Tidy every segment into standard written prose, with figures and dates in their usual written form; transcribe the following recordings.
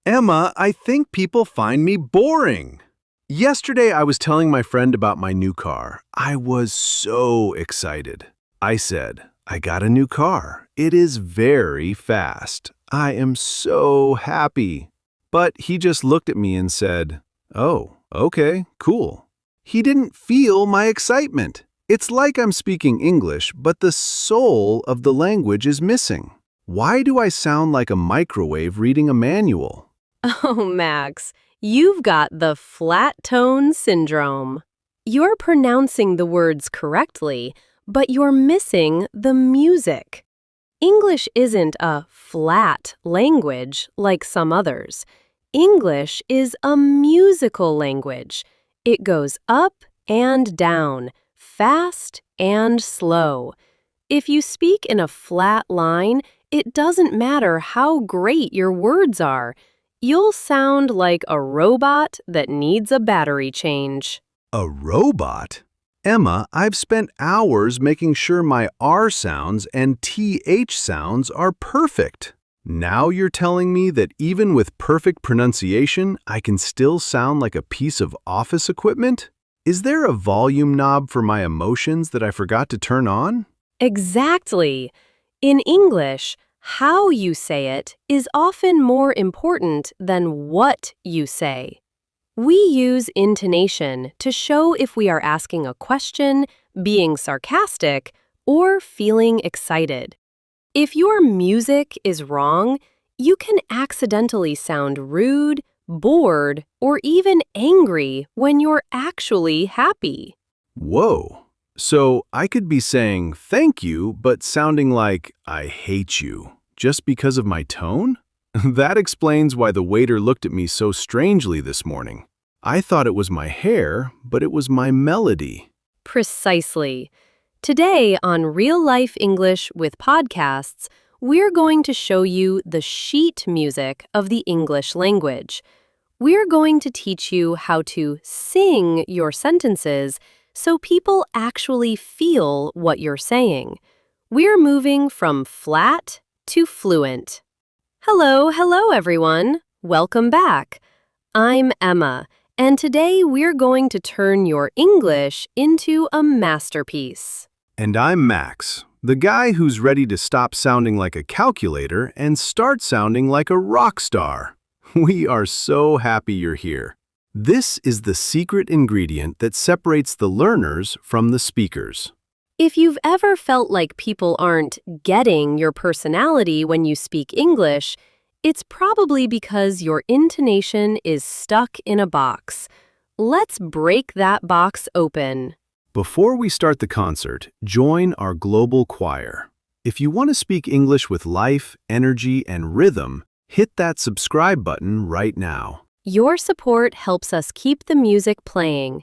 Emma, I think people find me boring. Yesterday, I was telling my friend about my new car. I was so excited. I said, I got a new car. It is very fast. I am so happy. But he just looked at me and said, Oh, okay, cool. He didn't feel my excitement. It's like I'm speaking English, but the soul of the language is missing. Why do I sound like a microwave reading a manual? Oh, Max, you've got the flat tone syndrome. You're pronouncing the words correctly, but you're missing the music. English isn't a flat language like some others. English is a musical language. It goes up and down, fast and slow. If you speak in a flat line, it doesn't matter how great your words are. You'll sound like a robot that needs a battery change. A robot? Emma, I've spent hours making sure my R sounds and TH sounds are perfect. Now you're telling me that even with perfect pronunciation, I can still sound like a piece of office equipment? Is there a volume knob for my emotions that I forgot to turn on? Exactly. In English, how you say it is often more important than what you say. We use intonation to show if we are asking a question, being sarcastic, or feeling excited. If your music is wrong, you can accidentally sound rude, bored, or even angry when you're actually happy. Whoa. So I could be saying thank you, but sounding like I hate you, just because of my tone? That explains why the waiter looked at me so strangely this morning. I thought it was my hair, but it was my melody. Precisely. Today on Real Life English with Podcasts, we're going to show you the sheet music of the English language. We're going to teach you how to sing your sentences so people actually feel what you're saying. We're moving from flat to fluent. Hello, everyone. Welcome back. I'm Emma, and today we're going to turn your English into a masterpiece. And I'm Max, the guy who's ready to stop sounding like a calculator and start sounding like a rock star. We are so happy you're here. This is the secret ingredient that separates the learners from the speakers. If you've ever felt like people aren't getting your personality when you speak English, it's probably because your intonation is stuck in a box. Let's break that box open. Before we start the concert, join our global choir. If you want to speak English with life, energy, and rhythm, hit that subscribe button right now. Your support helps us keep the music playing.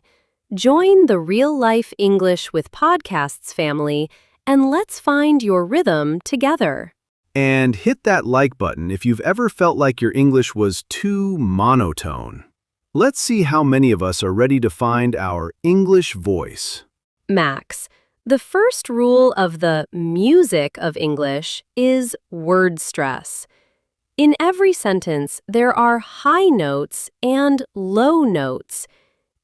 Join the Real Life English with Podcasts family, and let's find your rhythm together. And hit that like button if you've ever felt like your English was too monotone. Let's see how many of us are ready to find our English voice. Max, the first rule of the music of English is word stress. In every sentence, there are high notes and low notes.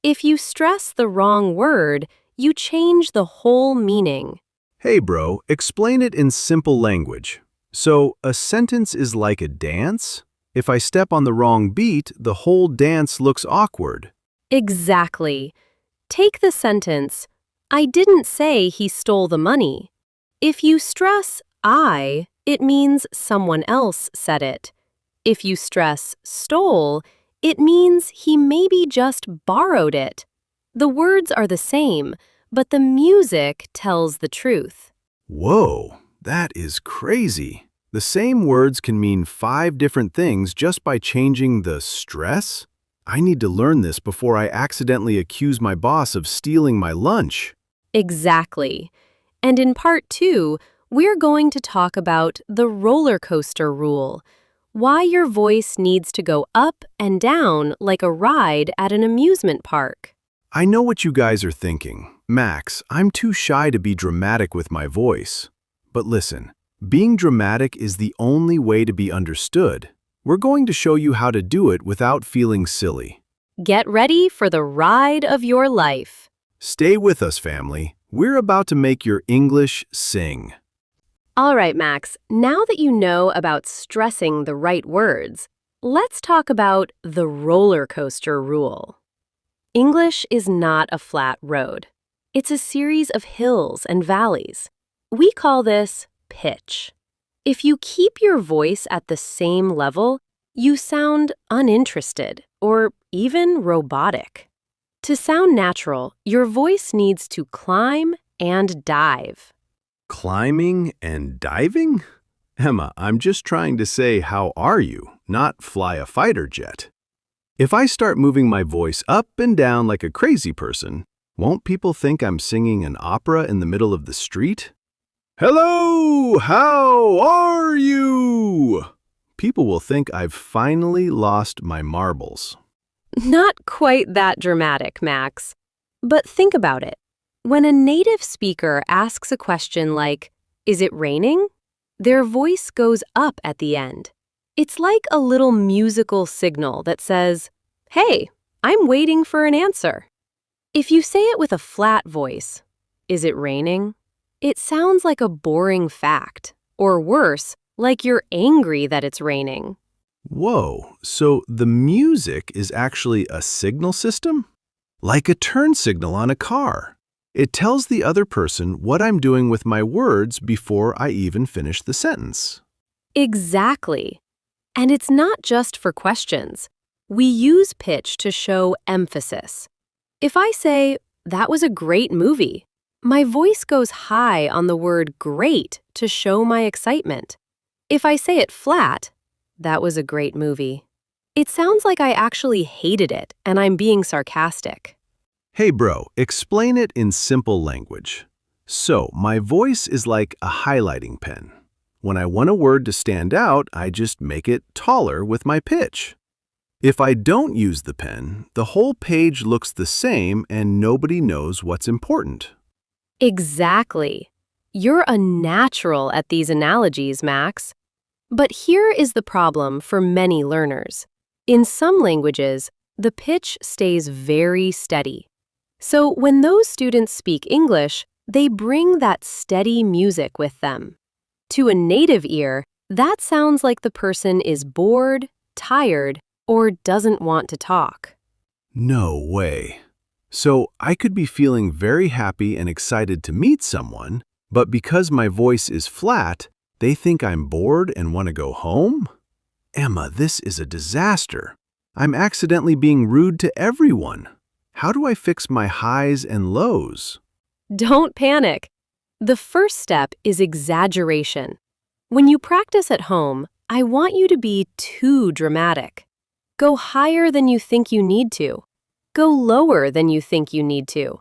If you stress the wrong word, you change the whole meaning. Hey bro, explain it in simple language. So, a sentence is like a dance? If I step on the wrong beat, the whole dance looks awkward. Exactly. Take the sentence, I didn't say he stole the money. If you stress I, it means someone else said it. If you stress stole, it means he maybe just borrowed it. The words are the same, but the music tells the truth. Whoa, that is crazy. The same words can mean 5 different things just by changing the stress? I need to learn this before I accidentally accuse my boss of stealing my lunch. Exactly. And in part 2, we're going to talk about the rollercoaster rule, why your voice needs to go up and down like a ride at an amusement park. I know what you guys are thinking. Max, I'm too shy to be dramatic with my voice. But listen, being dramatic is the only way to be understood. We're going to show you how to do it without feeling silly. Get ready for the ride of your life. Stay with us, family. We're about to make your English sing. All right, Max, now that you know about stressing the right words, let's talk about the roller coaster rule. English is not a flat road. It's a series of hills and valleys. We call this pitch. If you keep your voice at the same level, you sound uninterested or even robotic. To sound natural, your voice needs to climb and dive. Climbing and diving? Emma, I'm just trying to say how are you, not fly a fighter jet. If I start moving my voice up and down like a crazy person, won't people think I'm singing an opera in the middle of the street? Hello, how are you? People will think I've finally lost my marbles. Not quite that dramatic, Max. But think about it. When a native speaker asks a question like, "Is it raining?" their voice goes up at the end. It's like a little musical signal that says, "Hey, I'm waiting for an answer." If you say it with a flat voice, "Is it raining?" it sounds like a boring fact, or worse, like you're angry that it's raining. Whoa, so the music is actually a signal system? Like a turn signal on a car. It tells the other person what I'm doing with my words before I even finish the sentence. Exactly. And it's not just for questions. We use pitch to show emphasis. If I say, "That was a great movie," my voice goes high on the word great to show my excitement. If I say it flat, "That was a great movie," it sounds like I actually hated it and I'm being sarcastic. Hey bro, explain it in simple language. So, my voice is like a highlighting pen. When I want a word to stand out, I just make it taller with my pitch. If I don't use the pen, the whole page looks the same and nobody knows what's important. Exactly. You're a natural at these analogies, Max. But here is the problem for many learners. In some languages, the pitch stays very steady. So when those students speak English, they bring that steady music with them. To a native ear, that sounds like the person is bored, tired, or doesn't want to talk. No way. So I could be feeling very happy and excited to meet someone, but because my voice is flat, they think I'm bored and want to go home? Emma, this is a disaster. I'm accidentally being rude to everyone. How do I fix my highs and lows? Don't panic. The first step is exaggeration. When you practice at home, I want you to be too dramatic. Go higher than you think you need to. Go lower than you think you need to.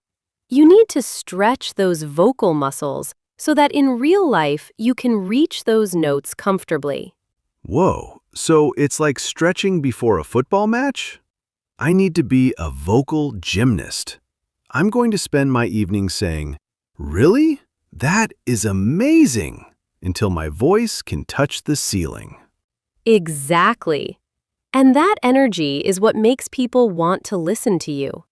You need to stretch those vocal muscles so that in real life you can reach those notes comfortably. Whoa, so it's like stretching before a football match? I need to be a vocal gymnast. I'm going to spend my evening saying, "Really? That is amazing," until my voice can touch the ceiling. Exactly. And that energy is what makes people want to listen to you.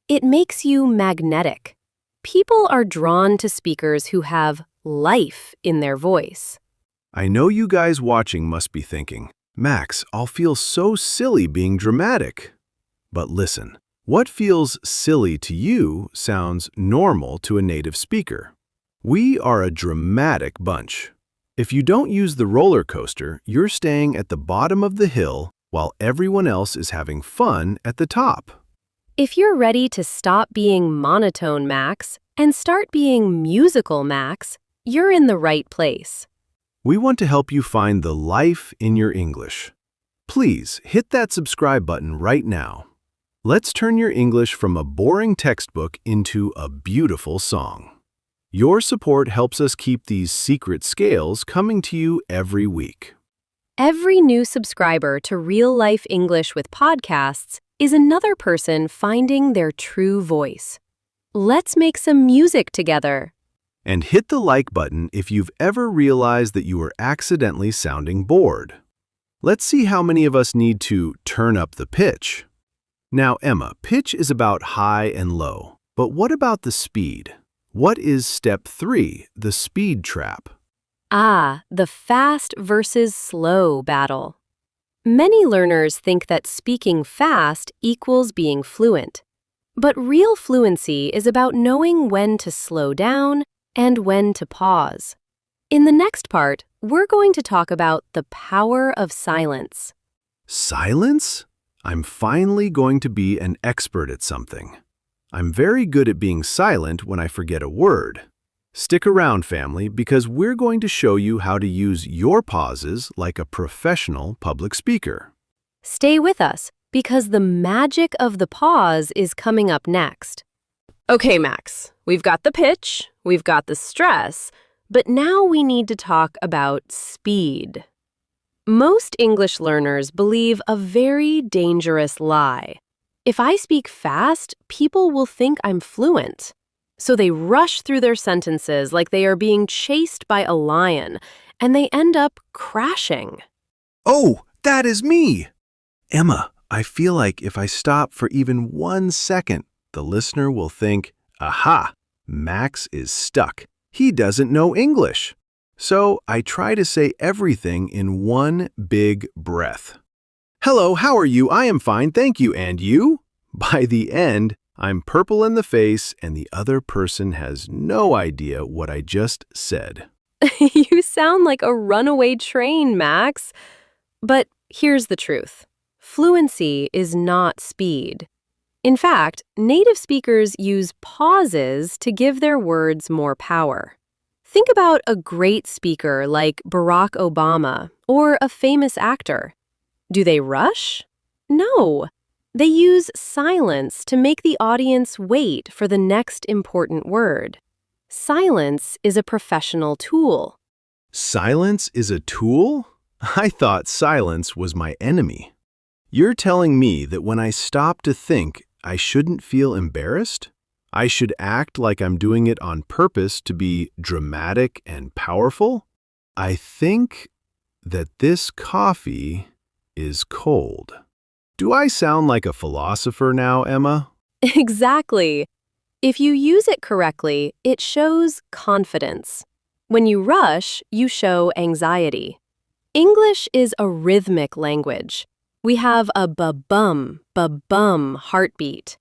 It makes you magnetic. People are drawn to speakers who have life in their voice. I know you guys watching must be thinking, "Max, I'll feel so silly being dramatic." But listen, what feels silly to you sounds normal to a native speaker. We are a dramatic bunch. If you don't use the roller coaster, you're staying at the bottom of the hill while everyone else is having fun at the top. If you're ready to stop being monotone, Max, and start being musical, Max, you're in the right place. We want to help you find the life in your English. Please hit that subscribe button right now. Let's turn your English from a boring textbook into a beautiful song. Your support helps us keep these secret scales coming to you every week. Every new subscriber to Real Life English with podcasts is another person finding their true voice. Let's make some music together. And hit the like button if you've ever realized that you were accidentally sounding bored. Let's see how many of us need to turn up the pitch. Now, Emma, pitch is about high and low. But what about the speed? What is step 3, the speed trap? Ah, the fast versus slow battle. Many learners think that speaking fast equals being fluent. But real fluency is about knowing when to slow down and when to pause. In the next part, we're going to talk about the power of silence. Silence? I'm finally going to be an expert at something. I'm very good at being silent when I forget a word. Stick around, family, because we're going to show you how to use your pauses like a professional public speaker. Stay with us, because the magic of the pause is coming up next. Okay, Max, we've got the pitch, we've got the stress, but now we need to talk about speed. Most English learners believe a very dangerous lie. If I speak fast, people will think I'm fluent. So they rush through their sentences like they are being chased by a lion, and they end up crashing. Oh, that is me! Emma, I feel like if I stop for even 1 second, the listener will think, aha, Max is stuck. He doesn't know English. So I try to say everything in one big breath. Hello, how are you? I am fine, thank you. And you? By the end, I'm purple in the face and the other person has no idea what I just said. You sound like a runaway train, Max. But here's the truth. Fluency is not speed. In fact, native speakers use pauses to give their words more power. Think about a great speaker like Barack Obama or a famous actor. Do they rush? No. They use silence to make the audience wait for the next important word. Silence is a professional tool. Silence is a tool? I thought silence was my enemy. You're telling me that when I stop to think, I shouldn't feel embarrassed? I should act like I'm doing it on purpose to be dramatic and powerful? I think that this coffee is cold. Do I sound like a philosopher now, Emma? Exactly. If you use it correctly, it shows confidence. When you rush, you show anxiety. English is a rhythmic language. We have a ba-bum heartbeat.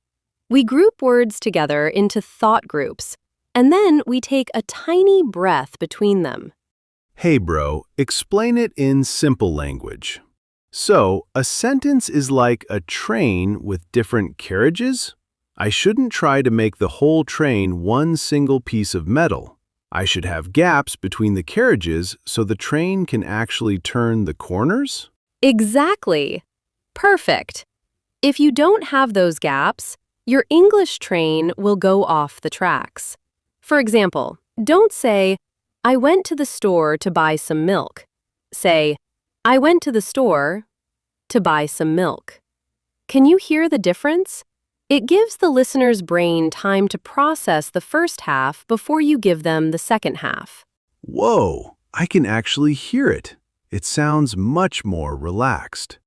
We group words together into thought groups, and then we take a tiny breath between them. Hey bro, explain it in simple language. So, a sentence is like a train with different carriages? I shouldn't try to make the whole train one single piece of metal. I should have gaps between the carriages so the train can actually turn the corners? Exactly. Perfect. If you don't have those gaps, your English train will go off the tracks. For example, don't say, I went to the store to buy some milk. Say, I went to the store to buy some milk. Can you hear the difference? It gives the listener's brain time to process the first half before you give them the second half. Whoa, I can actually hear it. It sounds much more relaxed.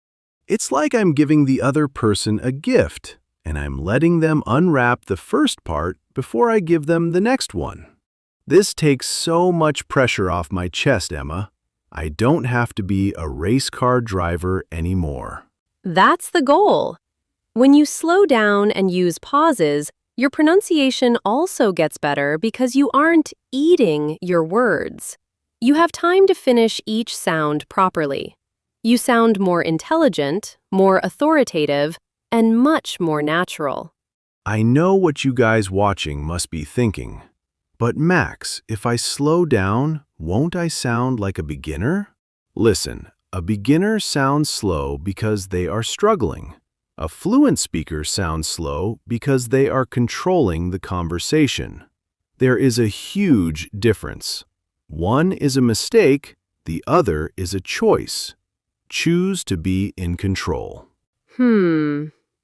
It's like I'm giving the other person a gift, and I'm letting them unwrap the first part before I give them the next one. This takes so much pressure off my chest, Emma. I don't have to be a race car driver anymore. That's the goal. When you slow down and use pauses, your pronunciation also gets better because you aren't eating your words. You have time to finish each sound properly. You sound more intelligent, more authoritative, and much more natural. I know what you guys watching must be thinking. But Max, if I slow down, won't I sound like a beginner? Listen, a beginner sounds slow because they are struggling. A fluent speaker sounds slow because they are controlling the conversation. There is a huge difference. One is a mistake, the other is a choice. Choose to be in control.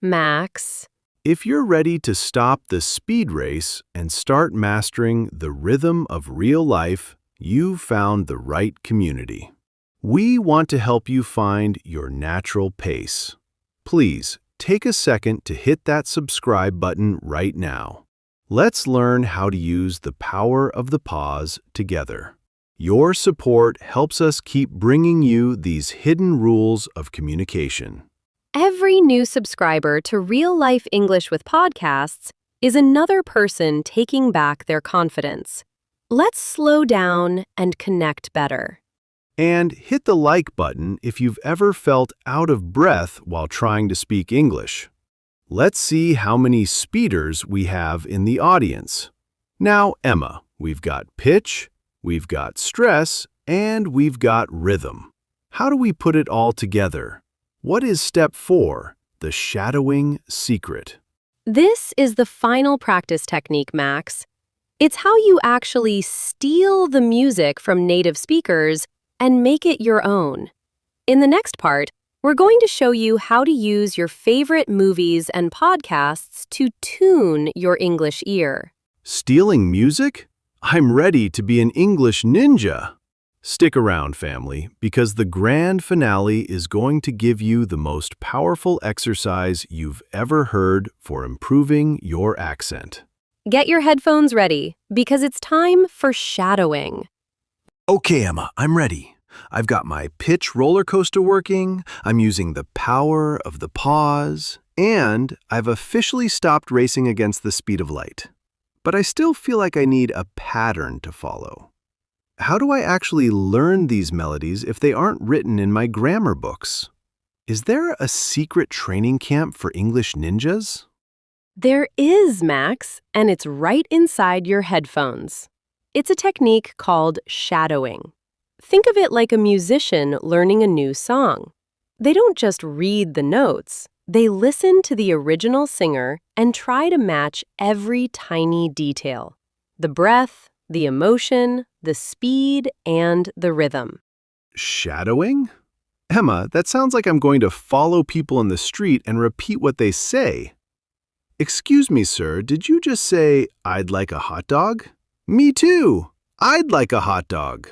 Max. If you're ready to stop the speed race and start mastering the rhythm of real life, you've found the right community. We want to help you find your natural pace. Please take a second to hit that subscribe button right now. Let's learn how to use the power of the pause together. Your support helps us keep bringing you these hidden rules of communication. Every new subscriber to Real Life English with Podcasts is another person taking back their confidence. Let's slow down and connect better. And hit the like button if you've ever felt out of breath while trying to speak English. Let's see how many speeders we have in the audience. Now, Emma, we've got pitch, we've got stress, and we've got rhythm. How do we put it all together? What is step 4, the shadowing secret? This is the final practice technique, Max. It's how you actually steal the music from native speakers and make it your own. In the next part, we're going to show you how to use your favorite movies and podcasts to tune your English ear. Stealing music? I'm ready to be an English ninja. Stick around, family, because the grand finale is going to give you the most powerful exercise you've ever heard for improving your accent. Get your headphones ready, because it's time for shadowing. Okay, Emma, I'm ready. I've got my pitch roller coaster working, I'm using the power of the pause, and I've officially stopped racing against the speed of light. But I still feel like I need a pattern to follow. How do I actually learn these melodies if they aren't written in my grammar books? Is there a secret training camp for English ninjas? There is, Max, and it's right inside your headphones. It's a technique called shadowing. Think of it like a musician learning a new song. They don't just read the notes, they listen to the original singer and try to match every tiny detail: the breath, the emotion, the speed, and the rhythm. Shadowing? Emma, that sounds like I'm going to follow people in the street and repeat what they say. Excuse me, sir, did you just say, "I'd like a hot dog"? Me too. I'd like a hot dog.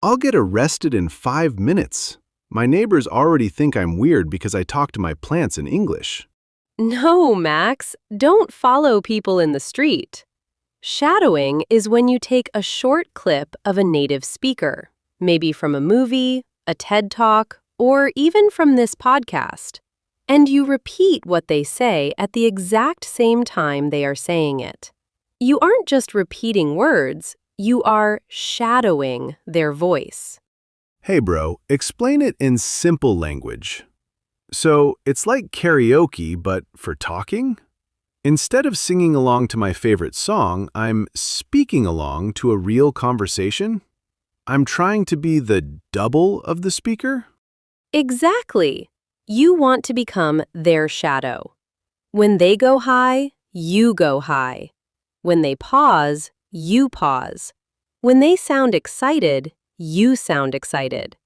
I'll get arrested in 5 minutes. My neighbors already think I'm weird because I talk to my plants in English. No, Max, don't follow people in the street. Shadowing is when you take a short clip of a native speaker, maybe from a movie, a TED Talk, or even from this podcast, and you repeat what they say at the exact same time they are saying it. You aren't just repeating words, you are shadowing their voice. Hey bro, explain it in simple language. So it's like karaoke, but for talking? Instead of singing along to my favorite song, I'm speaking along to a real conversation? I'm trying to be the double of the speaker? Exactly. You want to become their shadow. When they go high, you go high. When they pause, you pause. When they sound excited, you sound excited.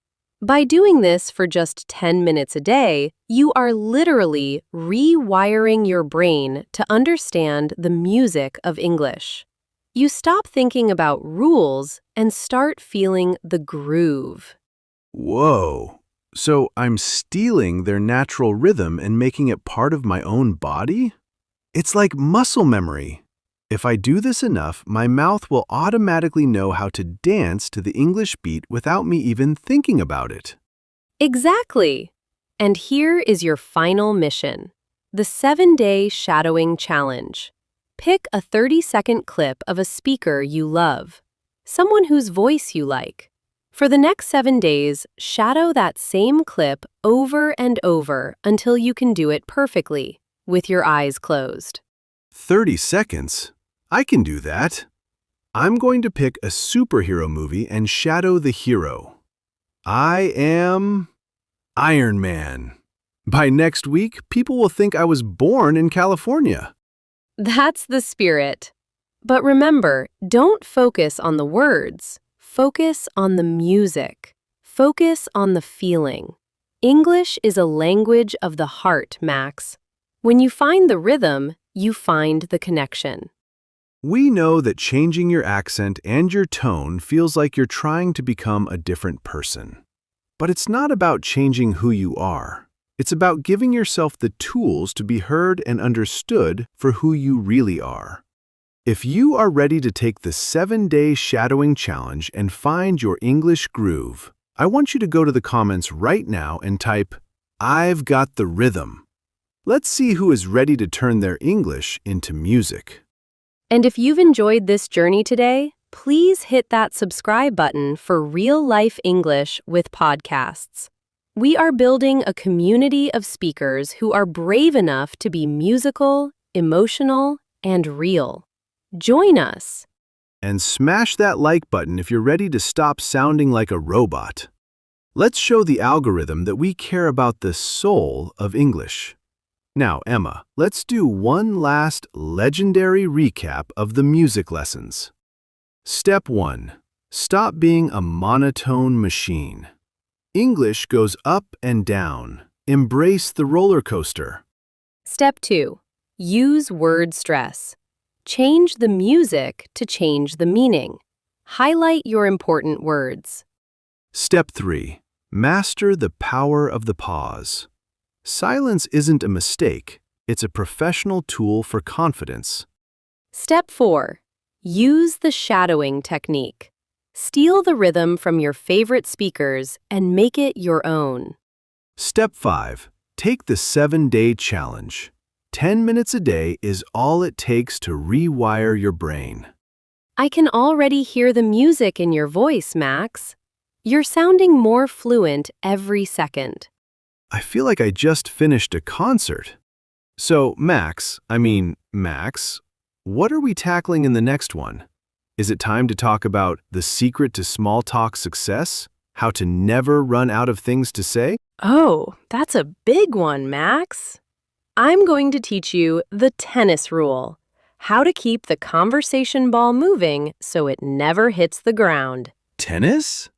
By doing this for just 10 minutes a day, you are literally rewiring your brain to understand the music of English. You stop thinking about rules and start feeling the groove. Whoa. So I'm stealing their natural rhythm and making it part of my own body? It's like muscle memory. If I do this enough, my mouth will automatically know how to dance to the English beat without me even thinking about it. Exactly. And here is your final mission: the 7-day shadowing challenge. Pick a 30-second clip of a speaker you love, someone whose voice you like. For the next 7 days, shadow that same clip over and over until you can do it perfectly, with your eyes closed. 30 seconds? I can do that. I'm going to pick a superhero movie and shadow the hero. I am Iron Man. By next week, people will think I was born in California. That's the spirit. But remember, don't focus on the words. Focus on the music. Focus on the feeling. English is a language of the heart, Max. When you find the rhythm, you find the connection. We know that changing your accent and your tone feels like you're trying to become a different person. But it's not about changing who you are. It's about giving yourself the tools to be heard and understood for who you really are. If you are ready to take the 7-day shadowing challenge and find your English groove, I want you to go to the comments right now and type, "I've got the rhythm." Let's see who is ready to turn their English into music. And if you've enjoyed this journey today, please hit that subscribe button for real-life English with podcasts. We are building a community of speakers who are brave enough to be musical, emotional, and real. Join us. And smash that like button if you're ready to stop sounding like a robot. Let's show the algorithm that we care about the soul of English. Now, Emma, let's do one last legendary recap of the music lessons. Step 1. Stop being a monotone machine. English goes up and down. Embrace the roller coaster. Step 2. Use word stress. Change the music to change the meaning. Highlight your important words. Step 3. Master the power of the pause. Silence isn't a mistake. It's a professional tool for confidence. Step 4. Use the shadowing technique. Steal the rhythm from your favorite speakers and make it your own. Step 5. Take the 7-day challenge. 10 minutes a day is all it takes to rewire your brain. I can already hear the music in your voice, Max. You're sounding more fluent every second. I feel like I just finished a concert. So, Max, what are we tackling in the next one? Is it time to talk about the secret to small talk success? How to never run out of things to say? Oh, that's a big one, Max. I'm going to teach you the tennis rule. How to keep the conversation ball moving so it never hits the ground. Tennis?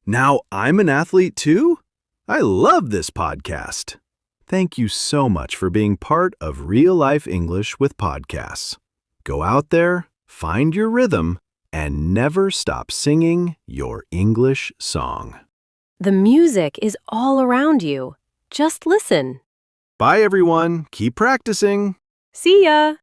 Now I'm an athlete too? I love this podcast. Thank you so much for being part of Real Life English with Podcasts. Go out there, find your rhythm, and never stop singing your English song. The music is all around you. Just listen. Bye, everyone. Keep practicing. See ya!